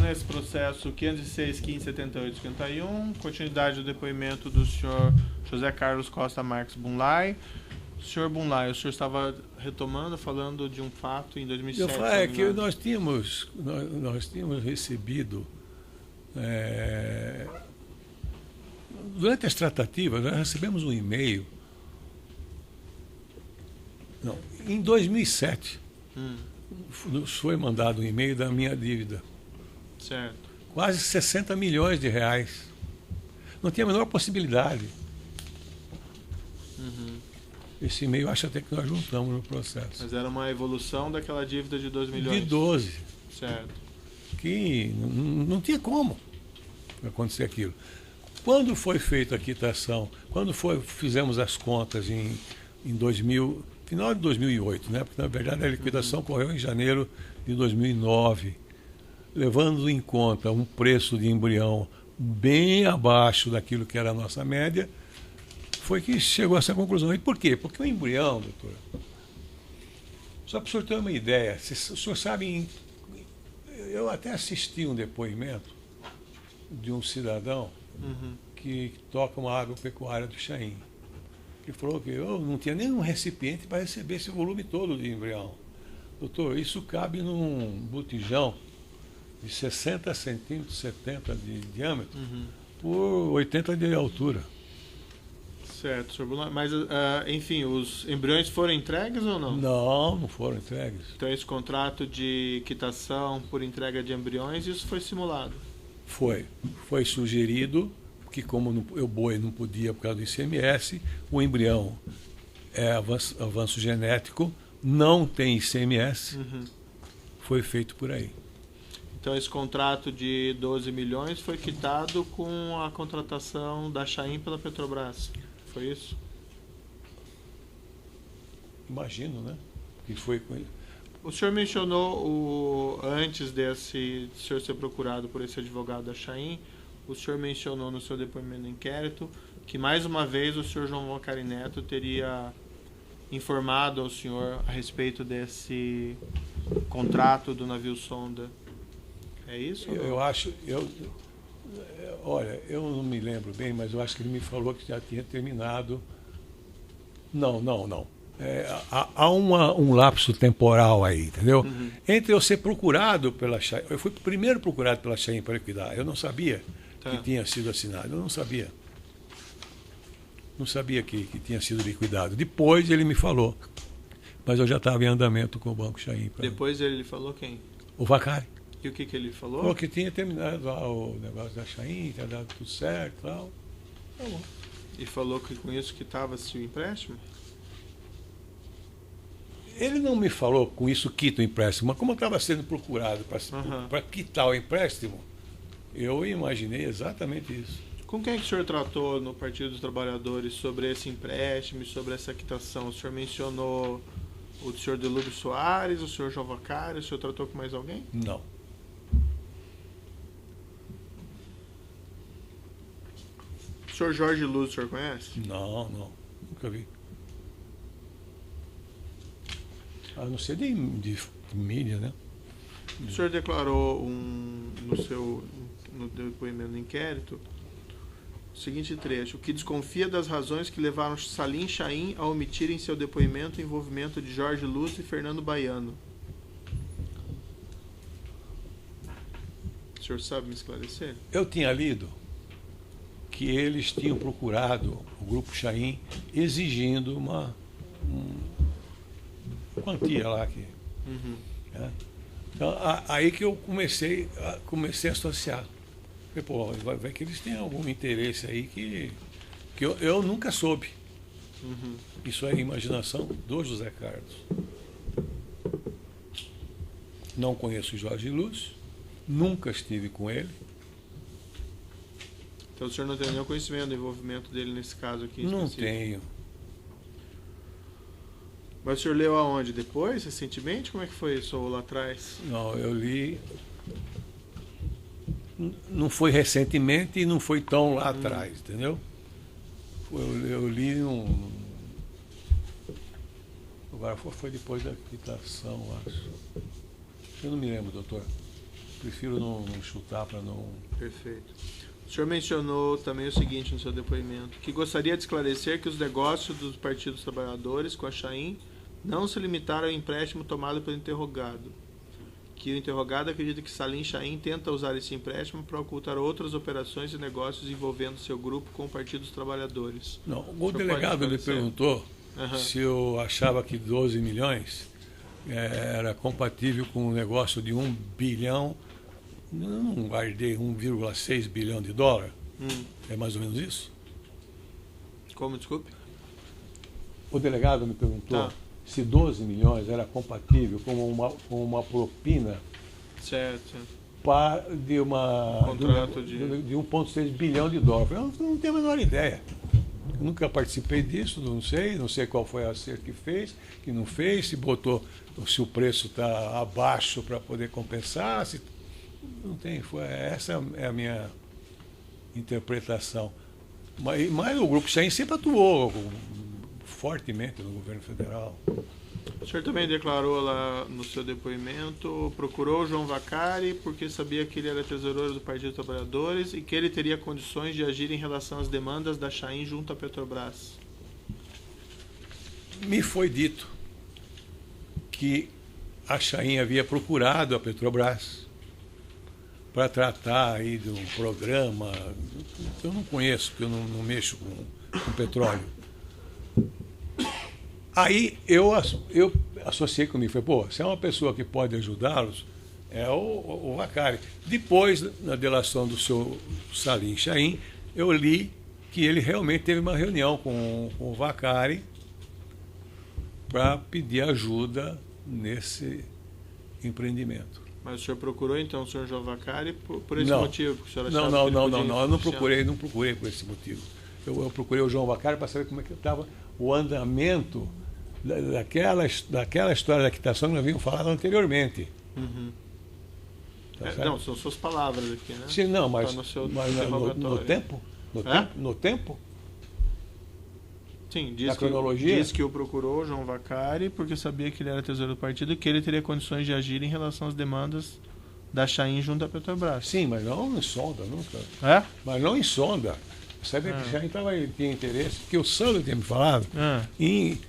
nesse processo 506, 1578, 51, continuidade do depoimento do senhor José Carlos Costa Marques Bunlai. Senhor Bunlai, o senhor estava retomando, falando de um fato em 2007. Eu falo que nós tínhamos recebido, durante as tratativas, nós recebemos um e-mail. Não, em 2007, foi mandado um e-mail da minha dívida. Certo. Quase 60 milhões de reais. Não tinha a menor possibilidade. Esse e-mail, acho até que nós juntamos no processo. Mas era uma evolução daquela dívida de 2 milhões? De 12. Certo. Que não tinha como acontecer aquilo. Quando foi feita a quitação, fizemos as contas em 2000, final de 2008, né? Porque na verdade a liquidação ocorreu em janeiro de 2009, levando em conta um preço de embrião bem abaixo daquilo que era a nossa média, foi que chegou a essa conclusão. E por quê? Porque o embrião, doutor, só para o senhor ter uma ideia, o senhor sabe, eu até assisti um depoimento de um cidadão que toca uma agropecuária do Chaim, que falou que eu não tinha nenhum recipiente para receber esse volume todo de embrião. Doutor, isso cabe num botijão de 60 centímetros, 70 de diâmetro, por 80 de altura. Certo, senhor Bunlai. Mas, enfim, os embriões foram entregues ou não? Não foram entregues. Então esse contrato de quitação por entrega de embriões, isso foi simulado? Foi sugerido que, como o boi não podia por causa do ICMS, o embrião é avanço genético, não tem ICMS, foi feito por aí. Então esse contrato de 12 milhões foi quitado com a contratação da Chaim pela Petrobras, foi isso? Imagino, né? Que foi com ele. O senhor mencionou, antes de senhor ser procurado por esse advogado da Chaim, o senhor mencionou no seu depoimento no inquérito que, mais uma vez, o senhor João Valcari Neto teria informado ao senhor a respeito desse contrato do navio sonda. É isso? Eu acho... Olha, eu não me lembro bem, mas eu acho que ele me falou que já tinha terminado. Não. Há um lapso temporal aí, entendeu? Entre eu ser procurado pela Chaim, eu fui primeiro procurado pela Chaim para liquidar, eu não sabia que tinha sido assinado, eu não sabia. Não sabia que tinha sido liquidado. Depois ele me falou, mas eu já estava em andamento com o Banco Chaim. Depois ele falou quem? O Valcari. E o que ele falou? Falou que tinha terminado lá o negócio da Chaim, tinha dado tudo certo e tal. Tá bom. E falou que com isso quitava-se o empréstimo? Ele não me falou com isso quita o empréstimo, mas como eu estava sendo procurado para quitar o empréstimo, eu imaginei exatamente isso. Com quem é que o senhor tratou no Partido dos Trabalhadores sobre esse empréstimo e sobre essa quitação? O senhor mencionou o senhor Delúbio Soares, o senhor João Valcari, o senhor tratou com mais alguém? Não. O senhor Jorge Luz, o senhor conhece? Não, nunca vi. A não ser de mídia, né? O senhor declarou no depoimento do inquérito o seguinte trecho: que desconfia das razões que levaram Salim Chaim a omitir em seu depoimento o envolvimento de Jorge Luz e Fernando Baiano. O senhor sabe me esclarecer? Eu tinha lido que eles tinham procurado o Grupo Chaim exigindo uma quantia lá aqui. Então, aí que eu comecei a associar. Falei, pô, vai que eles têm algum interesse aí que eu nunca soube. Isso é imaginação do José Carlos. Não conheço o Jorge Luz, nunca estive com ele. Então o senhor não tem nenhum conhecimento do envolvimento dele nesse caso aqui? Não tenho. Mas o senhor leu aonde? Depois, recentemente? Como é que foi isso, ou lá atrás? Não, eu li... Não foi recentemente e não foi tão lá atrás, entendeu? Eu li Agora foi depois da quitação, acho. Eu não me lembro, doutor. prefiro não chutar para não... Perfeito. O senhor mencionou também o seguinte no seu depoimento, que gostaria de esclarecer que os negócios dos partidos trabalhadores com a Chain não se limitaram ao empréstimo tomado pelo interrogado, que o interrogado acredita que Salim Chain tenta usar esse empréstimo para ocultar outras operações e negócios envolvendo seu grupo com o Partido dos Trabalhadores. Não, o delegado me perguntou se eu achava que 12 milhões era compatível com um negócio de 1 bilhão, não guardei 1,6 bilhão de dólar. É mais ou menos isso? Como, desculpe? O delegado me perguntou se 12 milhões era compatível com uma propina de contrato de 1,6 bilhão de dólares. Eu não tenho a menor ideia. Eu nunca participei disso, não sei qual foi o acerto que fez, que não fez, se o preço está abaixo para poder compensar, não tem, essa é a minha interpretação. Mas o Grupo Chain sempre atuou fortemente no governo federal. O senhor também declarou lá no seu depoimento, procurou o João Vacari porque sabia que ele era tesoureiro do Partido dos Trabalhadores e que ele teria condições de agir em relação às demandas da Chain junto à Petrobras. Me foi dito que a Chain havia procurado a Petrobras para tratar aí de um programa que eu não conheço, porque eu não mexo com petróleo. Aí eu associei comigo, falei, se é uma pessoa que pode ajudá-los, é o Vacari. Depois, na delação do seu Salim Chain, eu li que ele realmente teve uma reunião com o Vacari para pedir ajuda nesse empreendimento. Mas o senhor procurou então o senhor João Vacari por esse motivo? Porque o senhor não, eu não procurei por esse motivo. Eu procurei o João Vacari para saber como é que estava o andamento daquela história da quitação que nós havíamos falado anteriormente. Não, são suas palavras aqui, né? Sim, não, mas, no tempo? Sim, diz que o procurou, João Vacari, porque sabia que ele era tesoureiro do partido e que ele teria condições de agir em relação às demandas da Chain junto à Petrobras. Sim, mas não em sonda, nunca. Mas não em sonda. Sabia que a Chain tinha interesse, porque o Sandro tinha me falado em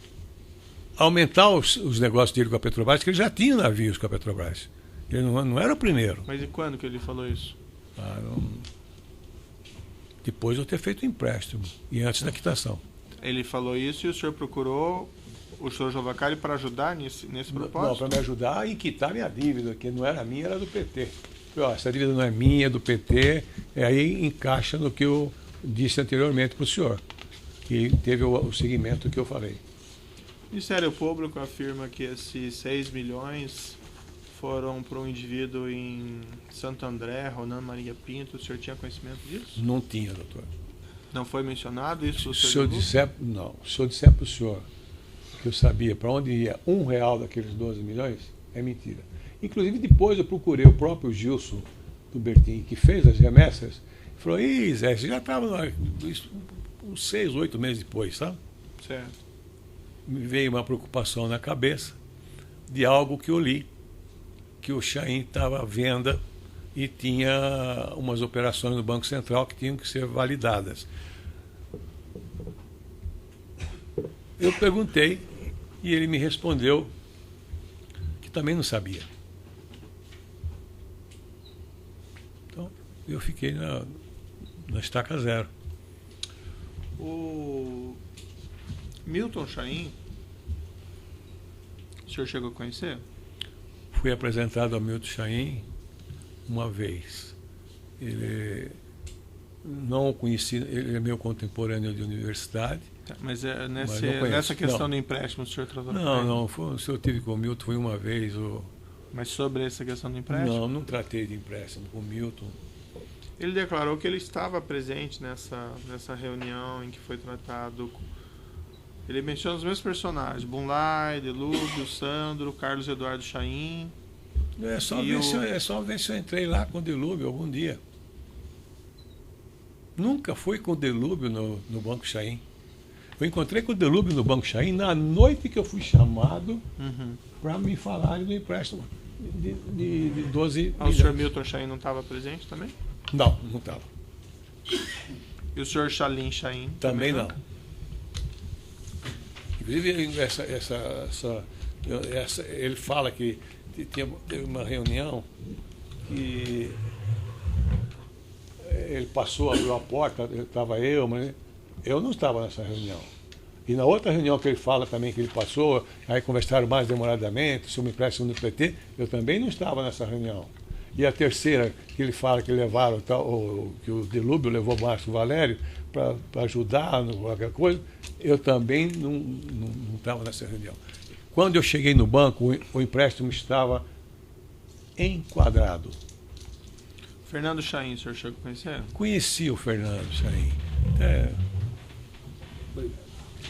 aumentar os negócios dele com a Petrobras, que ele já tinha navios com a Petrobras. Ele não era o primeiro. Mas e quando que ele falou isso? Depois de eu ter feito o empréstimo e antes da quitação. Ele falou isso e o senhor procurou o senhor João Vacari para ajudar nesse propósito? Não, para me ajudar e quitar minha dívida, que não era minha, era do PT. Essa dívida não é minha, é do PT, aí encaixa no que eu disse anteriormente para o senhor, que teve o segmento que eu falei. O Ministério Público afirma que esses 6 milhões foram para um indivíduo em Santo André, Ronan Maria Pinto. O senhor tinha conhecimento disso? Não tinha, doutor. Não foi mencionado isso? Se eu disser para o senhor que eu sabia para onde ia R$1 daqueles 12 milhões, é mentira. Inclusive, depois eu procurei o próprio Gilson do Bertin, que fez as remessas, e falou, Zé, você já estava uns 6, 8 meses depois, sabe? Certo. Me veio uma preocupação na cabeça de algo que eu li, que o Chain estava à venda e tinha umas operações no Banco Central que tinham que ser validadas. Eu perguntei e ele me respondeu que também não sabia. Então, eu fiquei na estaca zero. O Milton Chain, o senhor chegou a conhecer? Fui apresentado ao Milton Chain uma vez. Ele não o conheci, ele é meu contemporâneo de universidade. Mas nessa questão do empréstimo, o senhor tratou? Não, se eu tive com o Milton foi uma vez. Mas sobre essa questão do empréstimo? Não tratei de empréstimo com o Milton. Ele declarou que ele estava presente nessa reunião em que foi tratado. Ele menciona os mesmos personagens: Bunlai, Delúbio, Sandro, Carlos Eduardo Chain. É só ver se eu entrei lá com o Delúbio algum dia. Nunca fui com o Delúbio no Banco Chain. Eu encontrei com o Delúbio no Banco Chain na noite que eu fui chamado para me falarem do empréstimo. de 12 O senhor Milton Chaim não estava presente também? Não estava. E o senhor Salim Chaim? Também não. Inclusive, ele fala que teve uma reunião que ele passou, abriu a porta, estava eu, mas eu não estava nessa reunião. E na outra reunião que ele fala também que ele passou, aí conversaram mais demoradamente sobre o empréstimo do PT, eu também não estava nessa reunião. E a terceira, que ele fala que levaram, que o Delúbio levou o Márcio Valério para ajudar em qualquer coisa, eu também não estava nessa reunião. Quando eu cheguei no banco, o empréstimo estava enquadrado. Fernando Chaim, o senhor chegou a conhecer? Conheci o Fernando Chaim.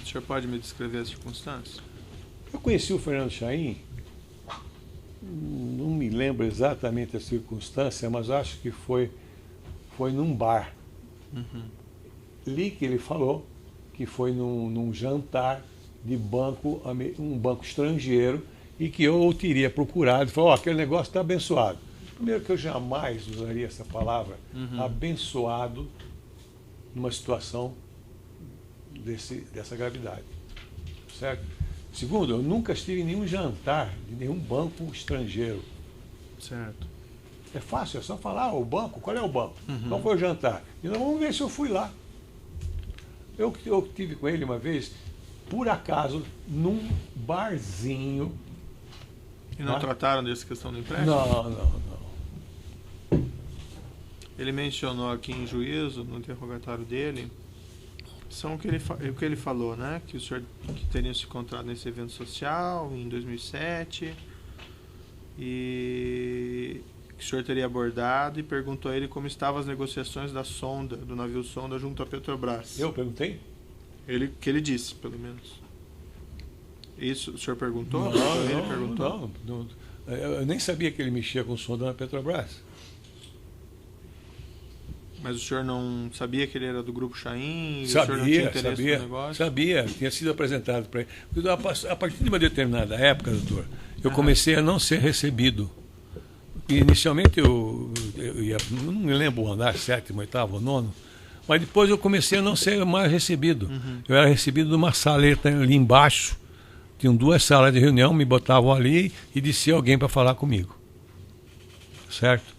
O senhor pode me descrever as circunstâncias? Eu conheci o Fernando Chaim, não me lembro exatamente a circunstância, mas acho que foi num bar. Li que ele falou que foi num jantar de banco, um banco estrangeiro, e que eu o teria procurado e falou, aquele negócio está abençoado. Primeiro que eu jamais usaria essa palavra, abençoado, numa situação dessa gravidade. Certo? Segundo, eu nunca estive em nenhum jantar de nenhum banco estrangeiro. Certo. É fácil, é só falar, o banco, qual é o banco? Qual foi o jantar? E nós vamos ver se eu fui lá. Eu tive com ele uma vez, por acaso, num barzinho. E não trataram dessa questão do empréstimo? Não. Ele mencionou aqui em juízo, no interrogatório dele, são o que ele falou, né? Que o senhor que teria se encontrado nesse evento social em 2007 e que o senhor teria abordado e perguntou a ele como estavam as negociações da sonda, do navio sonda junto à Petrobras. Eu perguntei? Que ele disse, pelo menos. Isso, o senhor perguntou? Não. Eu nem sabia que ele mexia com sonda na Petrobras. Mas o senhor não sabia que ele era do Grupo Chaim? O senhor não tinha interesse no negócio? Sabia, tinha sido apresentado para ele. A partir de uma determinada época, doutor, eu comecei a não ser recebido. E inicialmente eu ia, não me lembro o andar, 7º, 8º, 9º, mas depois eu comecei a não ser mais recebido. Eu era recebido numa saleta ali embaixo, tinham 2 salas de reunião, me botavam ali e descia alguém para falar comigo. Certo?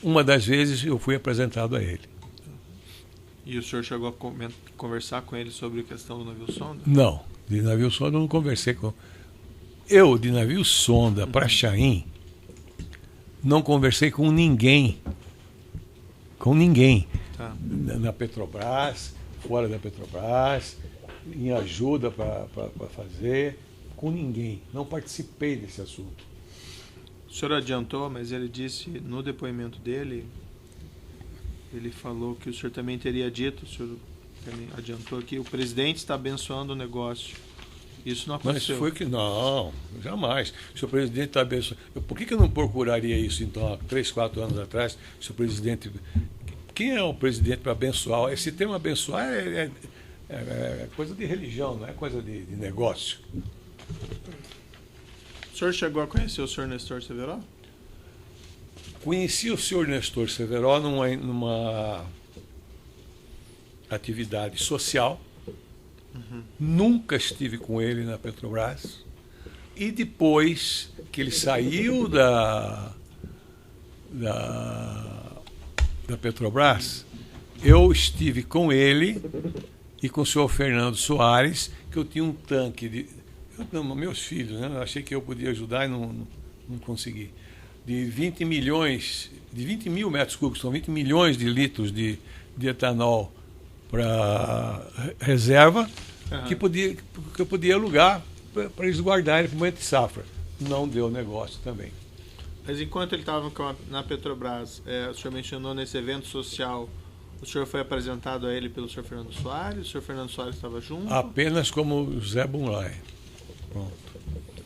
Uma das vezes eu fui apresentado a ele. E o senhor chegou a conversar com ele sobre a questão do navio sonda? Não, de navio sonda eu não conversei com... Eu, de navio sonda para Chaim, não conversei com ninguém. Com ninguém. Tá. Na Petrobras, fora da Petrobras, em ajuda para fazer, com ninguém. Não participei desse assunto. O senhor adiantou, mas ele disse no depoimento dele, ele falou que o senhor também teria dito, o senhor também adiantou que o presidente está abençoando o negócio. Isso não aconteceu. Mas foi que não, jamais. Se o presidente está abençoando... Por que eu não procuraria isso, então, há 3, 4 anos atrás, se o presidente... Quem é o presidente para abençoar? Esse termo abençoar é coisa de religião, não é coisa de negócio. O senhor chegou a conhecer o senhor Nestor Severo? Conheci o senhor Nestor Severo numa atividade social. Nunca estive com ele na Petrobras. E depois que ele saiu da Petrobras, eu estive com ele e com o senhor Fernando Soares, que eu tinha um tanque de... meus filhos, né? Eu achei que eu podia ajudar e não consegui. De 20 mil metros cúbicos, são 20 milhões de litros de etanol para reserva, que eu podia alugar para eles guardarem para o momento de safra. Não deu negócio também. Mas enquanto ele estava na Petrobras, o senhor mencionou nesse evento social, o senhor foi apresentado a ele pelo senhor Fernando Soares? O senhor Fernando Soares estava junto? Apenas como Zé Bunlai. Pronto.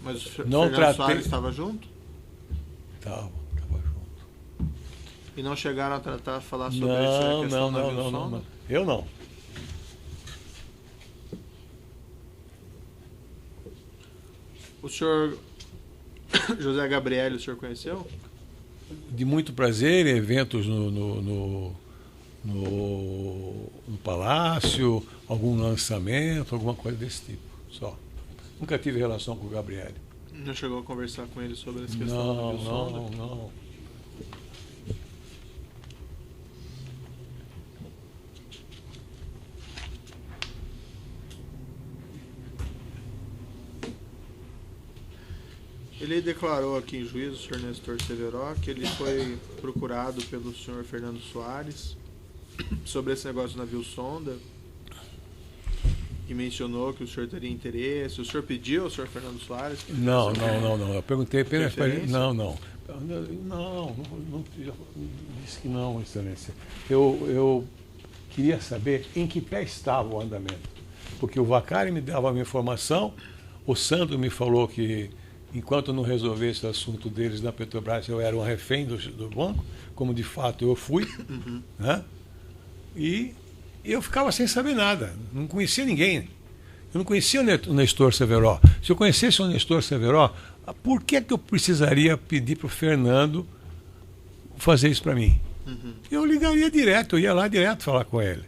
Mas o Fernando Soares estava junto? Estava junto. E não chegaram a falar sobre isso? Não. Eu não. O senhor José Gabriel, o senhor conheceu? De muito prazer, eventos no Palácio, algum lançamento, alguma coisa desse tipo, só. Nunca tive relação com o Gabriel. Não chegou a conversar com ele sobre essa questão? Não. Ele declarou aqui em juízo, o senhor Nestor Severo, que ele foi procurado pelo senhor Fernando Soares sobre esse negócio do navio sonda e mencionou que o senhor teria interesse. O senhor pediu ao senhor Fernando Soares? Não. Eu perguntei apenas para ele. Não, disse que não, Excelência. Eu queria saber em que pé estava o andamento. Porque o Vacari me dava uma informação, o Sandro me falou que enquanto não resolvesse o assunto deles na Petrobras, eu era um refém do banco, como de fato eu fui, né? E eu ficava sem saber nada, não conhecia ninguém. Eu não conhecia o Nestor Severo. Se eu conhecesse o Nestor Severo, por que eu precisaria pedir para o Fernando fazer isso para mim? Eu ligaria direto, eu ia lá direto falar com ele.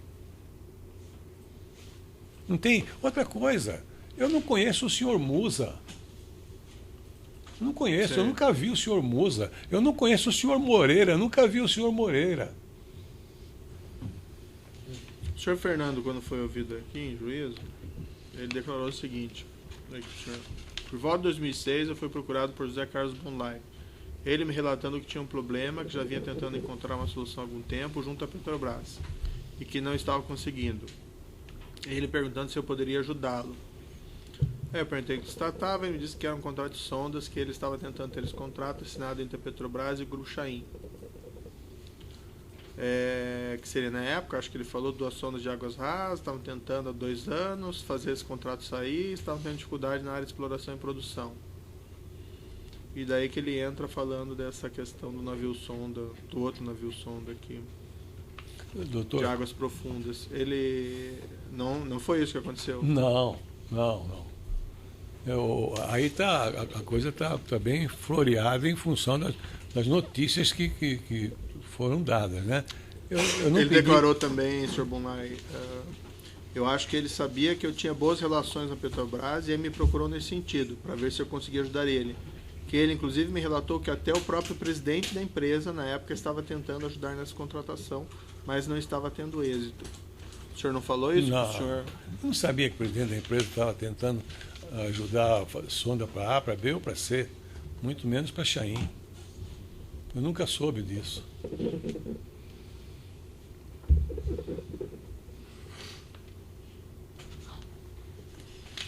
Não tem outra coisa. Eu não conheço o senhor Musa. Não conheço, eu nunca vi o senhor Musa. Eu não conheço o senhor Moreira, nunca vi o senhor Moreira. O senhor Fernando, quando foi ouvido aqui em juízo, ele declarou o seguinte: por volta de 2006, eu fui procurado por José Carlos Bonlai. Ele me relatando que tinha um problema, que já vinha tentando encontrar uma solução há algum tempo junto à Petrobras e que não estava conseguindo. Ele perguntando se eu poderia ajudá-lo. Aí eu perguntei o que se tratava e me disse que era um contrato de sondas, que ele estava tentando ter esse contrato assinado entre a Petrobras e o Grupo Chaim. Que seria na época, acho que ele falou, 2 sondas de águas rasas, estavam tentando há 2 anos fazer esse contrato sair, estavam tendo dificuldade na área de exploração e produção. E daí que ele entra falando dessa questão do navio sonda, do outro navio sonda aqui, doutor, de águas profundas. Ele não foi isso que aconteceu? Não. Aí a coisa está bem floreada em função das notícias que foram dadas, né? Ele declarou também, Sr. Bonlai, eu acho que ele sabia que eu tinha boas relações na Petrobras e ele me procurou nesse sentido, para ver se eu conseguia ajudar ele. Que ele, inclusive, me relatou que até o próprio presidente da empresa, na época, estava tentando ajudar nessa contratação, mas não estava tendo êxito. O senhor não falou isso? Não, eu não sabia que o presidente da empresa estava tentando ajudar a sonda para A, para B ou para C, muito menos para Chaim. Eu nunca soube disso.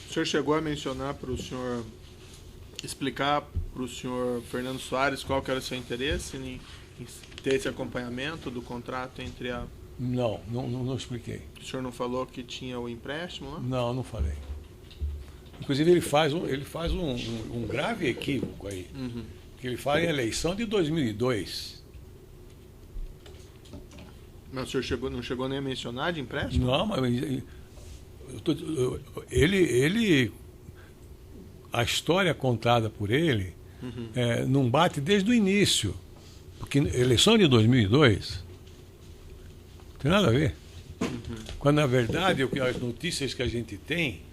O senhor chegou a mencionar para o senhor, explicar para o senhor Fernando Soares qual que era o seu interesse em ter esse acompanhamento do contrato entre a... Não expliquei. O senhor não falou que tinha o empréstimo lá? Não falei. Inclusive ele faz um grave equívoco aí. Que ele fala em eleição de 2002. Mas o senhor não chegou nem a mencionar de empréstimo? Não, mas a história contada por ele não bate desde o início. Porque eleição de 2002 não tem nada a ver. Quando, na verdade, as notícias que a gente tem...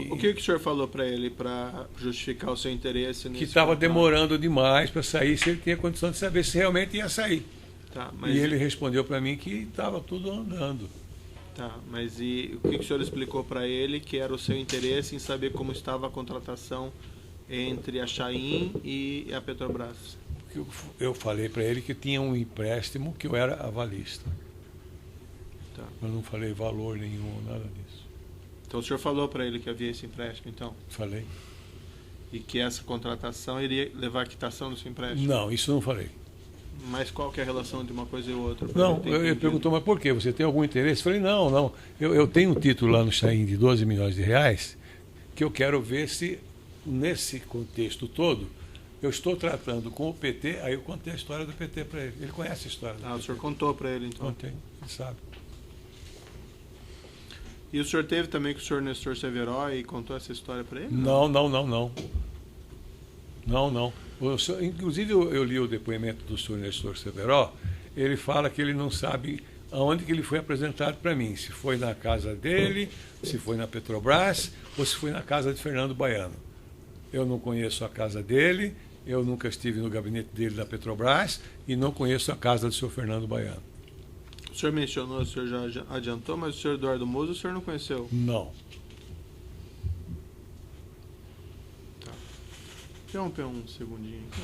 O que o senhor falou para ele para justificar o seu interesse nisso? Que estava demorando demais para sair, se ele tinha condição de saber se realmente ia sair. Tá, e ele respondeu para mim que estava tudo andando. Tá, mas e o que o senhor explicou para ele que era o seu interesse em saber como estava a contratação entre a Chaim e a Petrobras? Eu falei para ele que tinha um empréstimo, que eu era avalista. Tá. Eu não falei valor nenhum, nada disso. Então o senhor falou para ele que havia esse empréstimo, então? Falei. E que essa contratação iria levar à quitação do seu empréstimo? Não, isso não falei. Mas qual que é a relação de uma coisa e outra? Não, ele perguntou, mas por quê? Você tem algum interesse? Eu falei, não. Eu tenho um título lá no Chaim de 12 milhões de reais que eu quero ver se, nesse contexto todo, eu estou tratando com o PT, aí eu contei a história do PT para ele. Ele conhece a história do PT. O senhor contou para ele, então? Contei, ele sabe. E o senhor teve também com o senhor Nestor Severo e contou essa história para ele? Não. Inclusive, eu li o depoimento do senhor Nestor Severo, ele fala que ele não sabe aonde que ele foi apresentado para mim, se foi na casa dele, se foi na Petrobras ou se foi na casa de Fernando Baiano. Eu não conheço a casa dele, eu nunca estive no gabinete dele da Petrobras e não conheço a casa do senhor Fernando Baiano. O senhor mencionou, o senhor já adiantou, mas o senhor Eduardo Musa o senhor não conheceu? Não. Tá. Interromper um segundinho aqui.